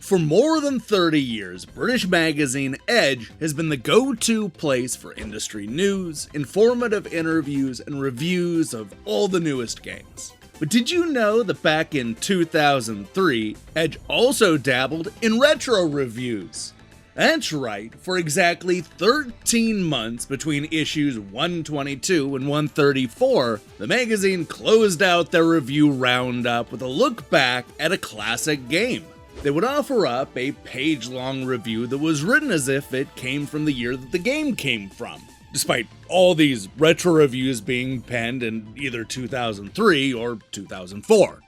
For more than 30 years, British magazine Edge has been the go-to place for industry news, informative interviews, and reviews of all the newest games. But did you know that back in 2003, Edge also dabbled in retro reviews? That's right, for exactly 13 months between issues 122 and 134, the magazine closed out their review roundup with a look back at a classic game. They would offer up a page-long review that was written as if it came from the year that the game came from, despite all these retro reviews being penned in either 2003 or 2004.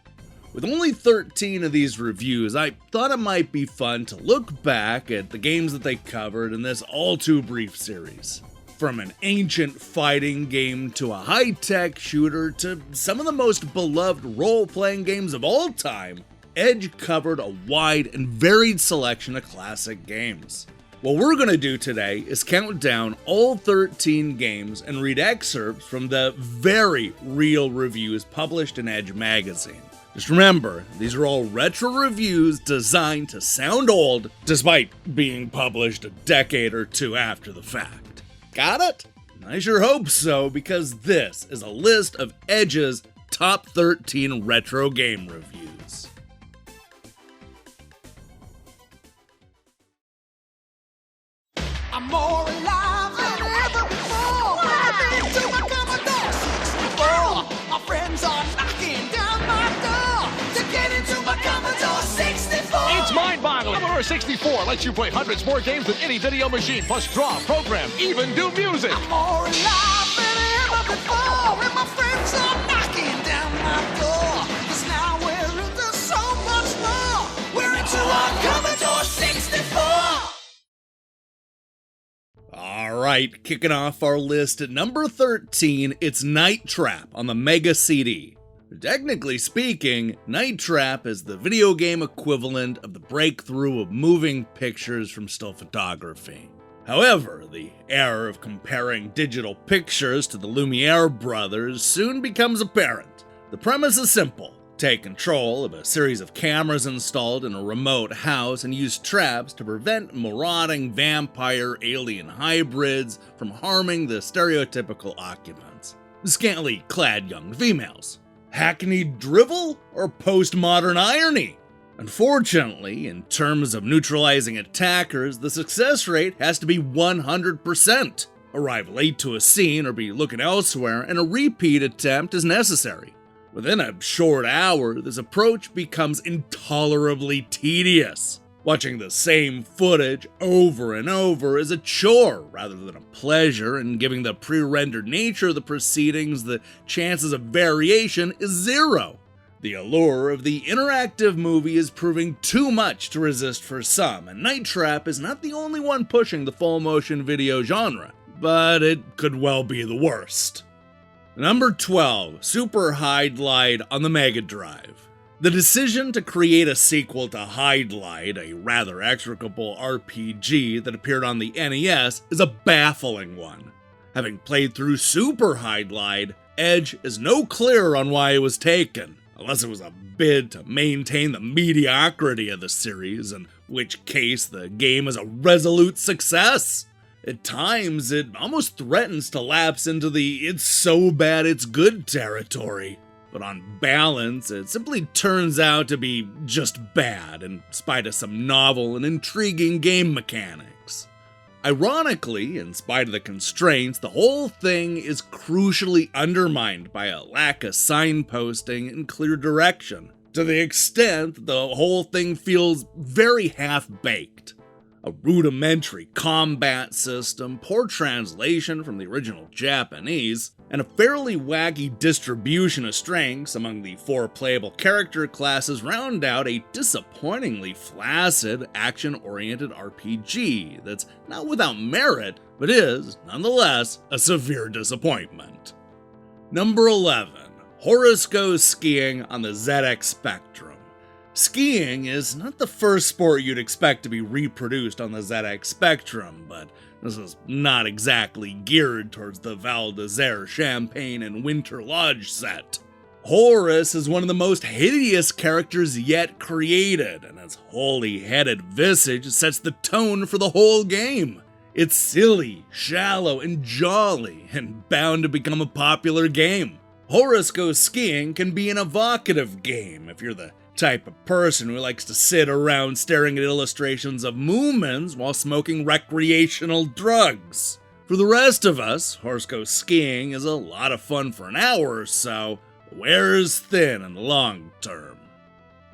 With only 13 of these reviews, I thought it might be fun to look back at the games that they covered in this all-too-brief series. From an ancient fighting game to a high-tech shooter to some of the most beloved role-playing games of all time, Edge covered a wide and varied selection of classic games. What we're going to do today is count down all 13 games and read excerpts from the very real reviews published in Edge magazine. Just remember, these are all retro reviews designed to sound old, despite being published a decade or two after the fact. Got it? I sure hope so, because this is a list of Edge's top 13 retro game reviews. I'm more alive than ever before. I've been to my Commodore 64. My friends are knocking down my door to get into my Commodore 64. It's mind-boggling. Commodore 64 lets you play hundreds more games than any video machine, plus draw, program, even do music. I'm more alive than ever before, and my friends are knocking down my door. 'Cause now we're into so much more. We're into our Commodore 64. Alright, kicking off our list at number 13, it's Night Trap on the Mega CD. Technically speaking, Night Trap is the video game equivalent of the breakthrough of moving pictures from still photography. However, the error of comparing digital pictures to the Lumiere brothers soon becomes apparent. The premise is simple. Take control of a series of cameras installed in a remote house and use traps to prevent marauding vampire-alien hybrids from harming the stereotypical occupants, scantily clad young females. Hackneyed drivel or postmodern irony? Unfortunately, in terms of neutralizing attackers, the success rate has to be 100%. Arrive late to a scene or be looking elsewhere, and a repeat attempt is necessary. Within a short hour, this approach becomes intolerably tedious. Watching the same footage over and over is a chore rather than a pleasure, and giving the pre-rendered nature of the proceedings, the chances of variation is zero. The allure of the interactive movie is proving too much to resist for some, and Night Trap is not the only one pushing the full-motion video genre, but it could well be the worst. Number 12, Super Hydlide on the Mega Drive. The decision to create a sequel to Hydlide, a rather execrable RPG that appeared on the NES, is a baffling one. Having played through Super Hydlide, Edge is no clearer on why it was taken, unless it was a bid to maintain the mediocrity of the series, in which case the game is a resolute success. At times, it almost threatens to lapse into the it's so bad it's good territory. But on balance, it simply turns out to be just bad, in spite of some novel and intriguing game mechanics. Ironically, in spite of the constraints, the whole thing is crucially undermined by a lack of signposting and clear direction, to the extent that the whole thing feels very half-baked. A rudimentary combat system, poor translation from the original Japanese, and a fairly wacky distribution of strengths among the 4 playable character classes round out a disappointingly flaccid, action-oriented RPG that's not without merit, but is, nonetheless, a severe disappointment. Number 11, Horace Goes Skiing on the ZX Spectrum. Skiing is not the first sport you'd expect to be reproduced on the ZX Spectrum, but this is not exactly geared towards the Val d'Isère Champagne and Winter Lodge set. Horace is one of the most hideous characters yet created, and its holy-headed visage sets the tone for the whole game. It's silly, shallow, and jolly, and bound to become a popular game. Horace Goes Skiing can be an evocative game if you're the type of person who likes to sit around staring at illustrations of moomins while smoking recreational drugs. For the rest of us, Horace Goes Skiing is a lot of fun for an hour or so, but wears thin in the long term.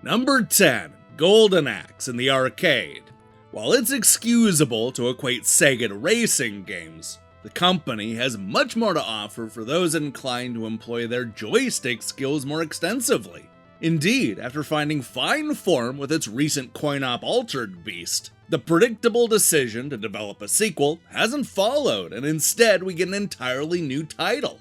Number 10, Golden Axe in the arcade. While it's excusable to equate Sega to racing games, the company has much more to offer for those inclined to employ their joystick skills more extensively. Indeed, after finding fine form with its recent coin-op Altered Beast, the predictable decision to develop a sequel hasn't followed, and instead we get an entirely new title.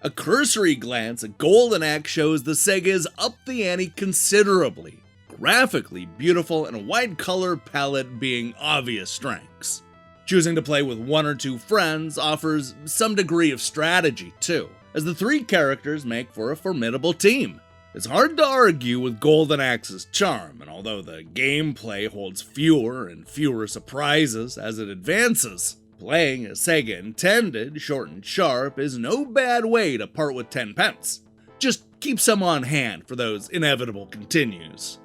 A cursory glance at Golden Axe shows the Sega is up the ante considerably, graphically beautiful and a wide color palette being obvious strengths. Choosing to play with one or two friends offers some degree of strategy too, as the three characters make for a formidable team. It's hard to argue with Golden Axe's charm, and although the gameplay holds fewer and fewer surprises as it advances, playing as Sega intended, short and sharp, is no bad way to part with 10 pence. Just keep some on hand for those inevitable continues.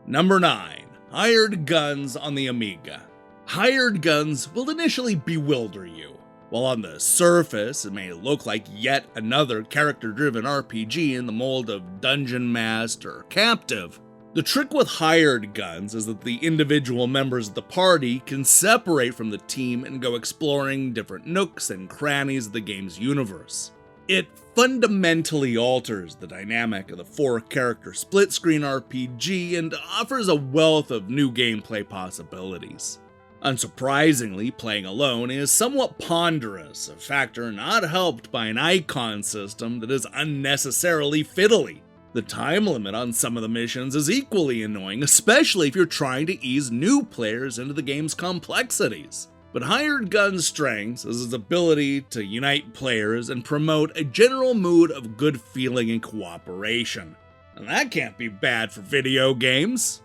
Number 9, Hired Guns on the Amiga. Hired Guns will initially bewilder you. While on the surface it may look like yet another character-driven RPG in the mold of Dungeon Master or Captive, the trick with Hired Guns is that the individual members of the party can separate from the team and go exploring different nooks and crannies of the game's universe. It fundamentally alters the dynamic of the 4-character split-screen RPG and offers a wealth of new gameplay possibilities. Unsurprisingly, playing alone is somewhat ponderous, a factor not helped by an icon system that is unnecessarily fiddly. The time limit on some of the missions is equally annoying, especially if you're trying to ease new players into the game's complexities. But Hired Gun's strengths is its ability to unite players and promote a general mood of good feeling and cooperation. And that can't be bad for video games.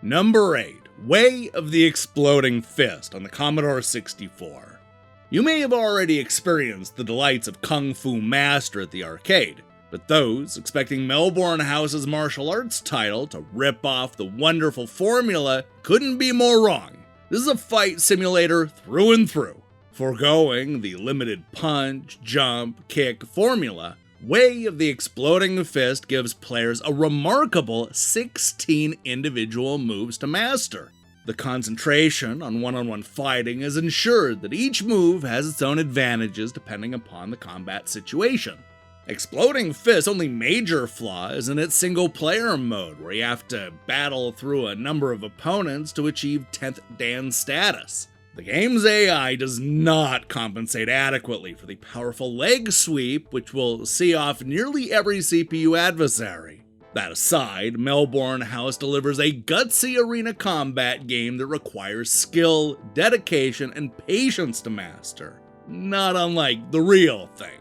Number 8. Way of the Exploding Fist on the Commodore 64. You may have already experienced the delights of Kung Fu Master at the arcade, but those expecting Melbourne House's martial arts title to rip off the wonderful formula couldn't be more wrong. This is a fight simulator through and through. Foregoing the limited punch, jump, kick formula, Way of the Exploding Fist gives players a remarkable 16 individual moves to master. The concentration on one-on-one fighting is ensured that each move has its own advantages depending upon the combat situation. Exploding Fist's only major flaw is in its single-player mode, where you have to battle through a number of opponents to achieve 10th Dan status. The game's AI does not compensate adequately for the powerful leg sweep, which will see off nearly every CPU adversary. That aside, Melbourne House delivers a gutsy arena combat game that requires skill, dedication, and patience to master, not unlike the real thing.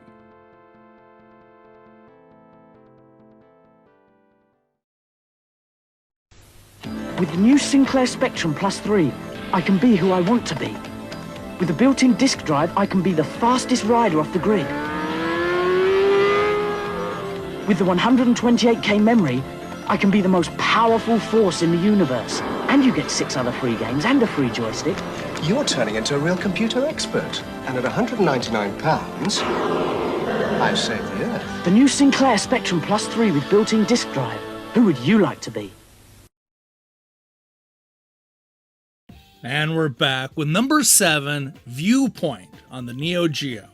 With the new Sinclair Spectrum Plus 3, I can be who I want to be. With a built-in disk drive, I can be the fastest rider off the grid. With the 128K memory, I can be the most powerful force in the universe. And you get 6 other free games and a free joystick. You're turning into a real computer expert. And at £199, I've saved the Earth. The new Sinclair Spectrum Plus 3 with built-in disk drive. Who would you like to be? And we're back with number 7, Viewpoint on the Neo Geo.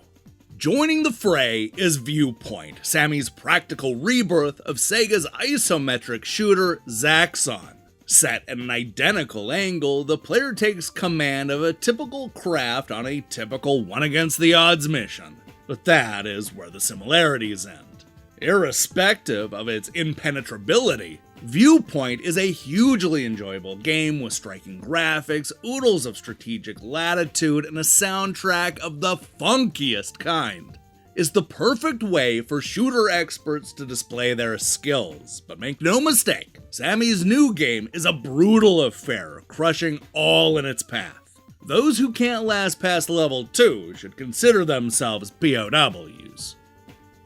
Joining the fray is Viewpoint, Sammy's practical rebirth of Sega's isometric shooter Zaxxon. Set at an identical angle, the player takes command of a typical craft on a typical one-against-the-odds mission. But that is where the similarities end. Irrespective of its impenetrability, Viewpoint is a hugely enjoyable game with striking graphics, oodles of strategic latitude, and a soundtrack of the funkiest kind. is the perfect way for shooter experts to display their skills. But make no mistake, Sammy's new game is a brutal affair, crushing all in its path. Those who can't last past level 2 should consider themselves POWs.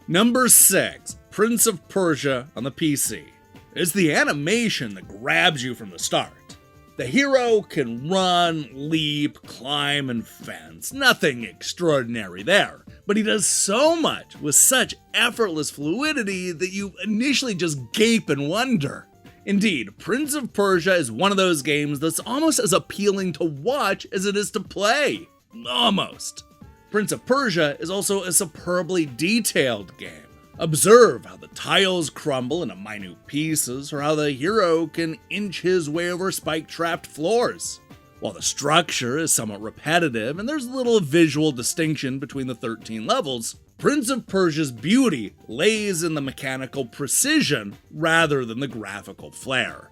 Number 6, Prince of Persia on the PC. It's the animation that grabs you from the start. The hero can run, leap, climb, and fence. Nothing extraordinary there. But he does so much with such effortless fluidity that you initially just gape in wonder. Indeed, Prince of Persia is one of those games that's almost as appealing to watch as it is to play. Almost. Prince of Persia is also a superbly detailed game. Observe how the tiles crumble into minute pieces, or how the hero can inch his way over spike-trapped floors. While the structure is somewhat repetitive and there's little visual distinction between the 13 levels, Prince of Persia's beauty lays in the mechanical precision rather than the graphical flair.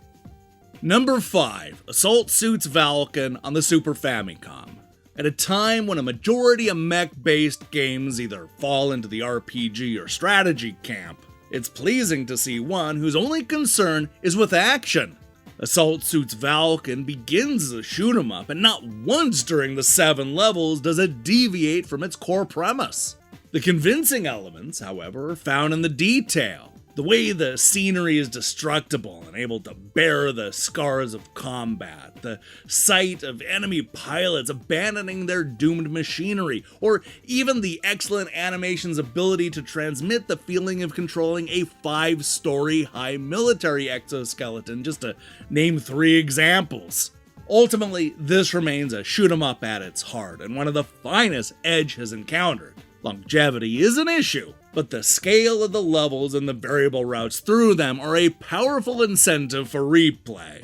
Number 5, Assault Suits Valken on the Super Famicom. At a time when a majority of mech-based games either fall into the RPG or strategy camp, it's pleasing to see one whose only concern is with action. Assault Suits Valken begins as a shoot-'em-up, and not once during the 7 levels does it deviate from its core premise. The convincing elements, however, are found in the detail. The way the scenery is destructible and able to bear the scars of combat, the sight of enemy pilots abandoning their doomed machinery, or even the excellent animation's ability to transmit the feeling of controlling a 5-story high military exoskeleton, just to name 3 examples. Ultimately, this remains a shoot-'em-up at its heart, and one of the finest Edge has encountered. Longevity is an issue, but the scale of the levels and the variable routes through them are a powerful incentive for replay.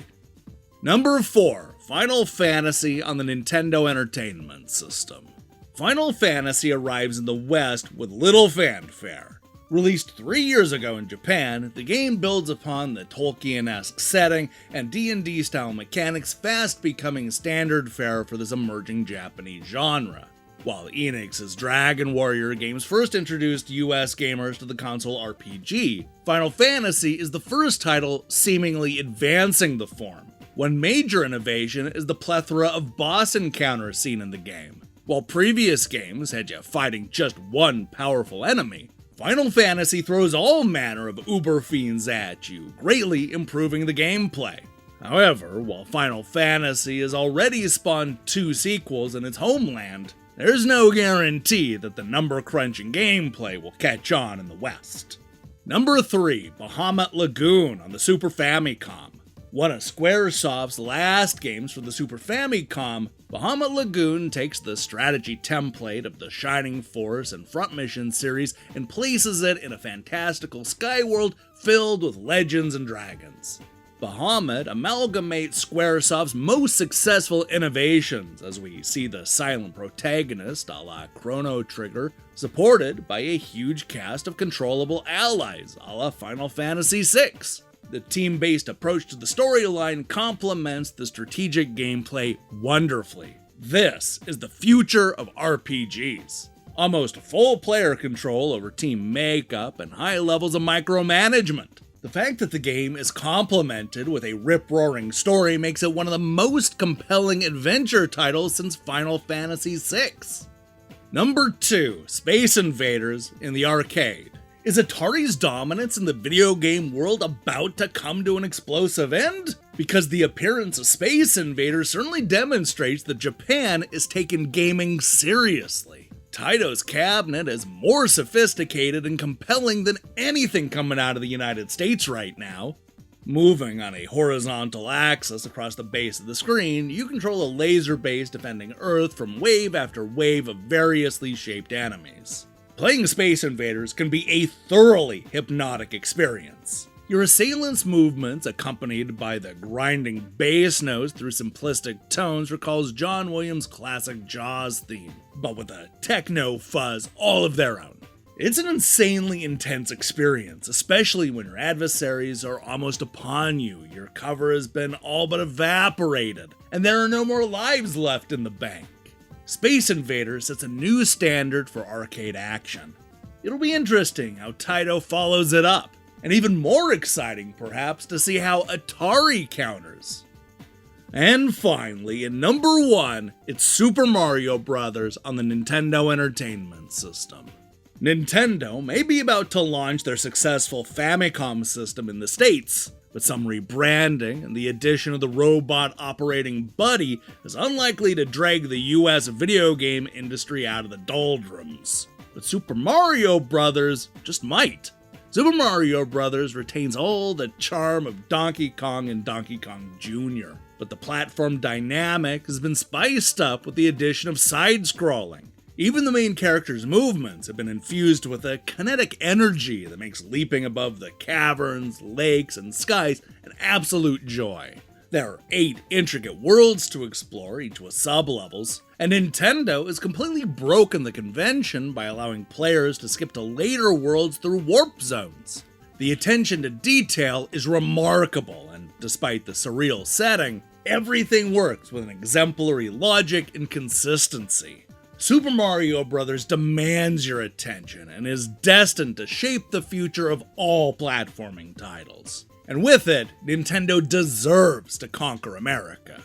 Number 4, Final Fantasy on the Nintendo Entertainment System. Final Fantasy arrives in the West with little fanfare. Released 3 years ago in Japan, the game builds upon the Tolkien-esque setting and D&D style mechanics, fast becoming standard fare for this emerging Japanese genre. While Enix's Dragon Warrior games first introduced US gamers to the console RPG, Final Fantasy is the first title seemingly advancing the form. One major innovation is the plethora of boss encounters seen in the game. While previous games had you fighting just one powerful enemy, Final Fantasy throws all manner of uber fiends at you, greatly improving the gameplay. However, while Final Fantasy has already spawned 2 sequels in its homeland, there's no guarantee that the number-crunching gameplay will catch on in the West. Number 3, Bahamut Lagoon on the Super Famicom. One of Squaresoft's last games for the Super Famicom, Bahamut Lagoon takes the strategy template of the Shining Force and Front Mission series and places it in a fantastical sky world filled with legends and dragons. Bahamut amalgamates Squaresoft's most successful innovations, as we see the silent protagonist, a la Chrono Trigger, supported by a huge cast of controllable allies, a la Final Fantasy VI. The team-based approach to the storyline complements the strategic gameplay wonderfully. This is the future of RPGs. Almost full player control over team makeup and high levels of micromanagement. The fact that the game is complemented with a rip-roaring story makes it one of the most compelling adventure titles since Final Fantasy VI. Number 2, Space Invaders in the arcade. Is Atari's dominance in the video game world about to come to an explosive end? Because the appearance of Space Invaders certainly demonstrates that Japan is taking gaming seriously. Taito's cabinet is more sophisticated and compelling than anything coming out of the United States right now. Moving on a horizontal axis across the base of the screen, you control a laser base defending Earth from wave after wave of variously shaped enemies. Playing Space Invaders can be a thoroughly hypnotic experience. Your assailant's movements, accompanied by the grinding bass notes through simplistic tones, recalls John Williams' classic Jaws theme, but with a techno fuzz all of their own. It's an insanely intense experience, especially when your adversaries are almost upon you, your cover has been all but evaporated, and there are no more lives left in the bank. Space Invaders sets a new standard for arcade action. It'll be interesting how Taito follows it up, and even more exciting perhaps to see how Atari counters. And finally, at number 1, it's Super Mario Bros. On the Nintendo Entertainment System. Nintendo may be about to launch their successful Famicom system in the States, but some rebranding and the addition of the robot operating Buddy is unlikely to drag the US video game industry out of the doldrums. But Super Mario Bros. Just might. Super Mario Bros. Retains all the charm of Donkey Kong and Donkey Kong Jr., but the platform dynamic has been spiced up with the addition of side-scrolling. Even the main character's movements have been infused with a kinetic energy that makes leaping above the caverns, lakes, and skies an absolute joy. There are 8 intricate worlds to explore, each with sub-levels, and Nintendo has completely broken the convention by allowing players to skip to later worlds through warp zones. The attention to detail is remarkable, and despite the surreal setting, everything works with an exemplary logic and consistency. Super Mario Bros. Demands your attention and is destined to shape the future of all platforming titles. And with it, Nintendo deserves to conquer America.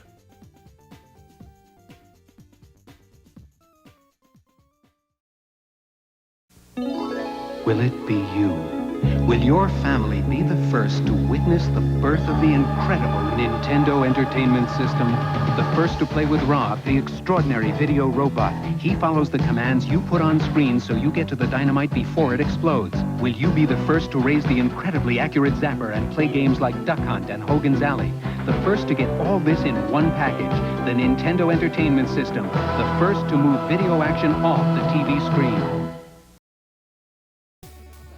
Will it be you? Will your family be the first to witness the birth of the incredible Nintendo Entertainment System? The first to play with Rob, the extraordinary video robot. He follows the commands you put on screen so you get to the dynamite before it explodes. Will you be the first to raise the incredibly accurate zapper and play games like Duck Hunt and Hogan's Alley? The first to get all this in one package, the Nintendo Entertainment System. The first to move video action off the TV screen.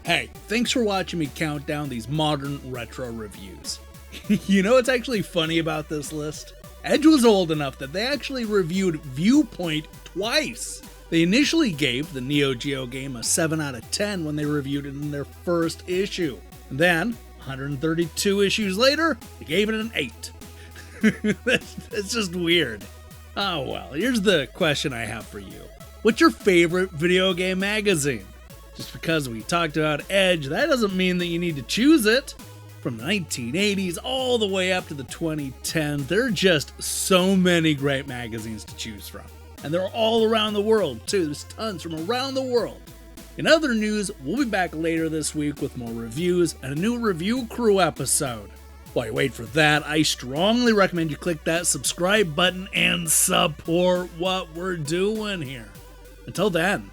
Hey, thanks for watching me count down these modern retro reviews. You know what's actually funny about this list? Edge was old enough that they actually reviewed Viewpoint twice. They initially gave the Neo Geo game a 7 out of 10 when they reviewed it in their first issue. And then, 132 issues later, they gave it an 8. That's just weird. Oh well, here's the question I have for you. What's your favorite video game magazine? Just because we talked about Edge, that doesn't mean that you need to choose it. From the 1980s all the way up to the 2010s, there are just so many great magazines to choose from. And they're all around the world, too. There's tons from around the world. In other news, we'll be back later this week with more reviews and a new Review Crew episode. While you wait for that, I strongly recommend you click that subscribe button and support what we're doing here. Until then,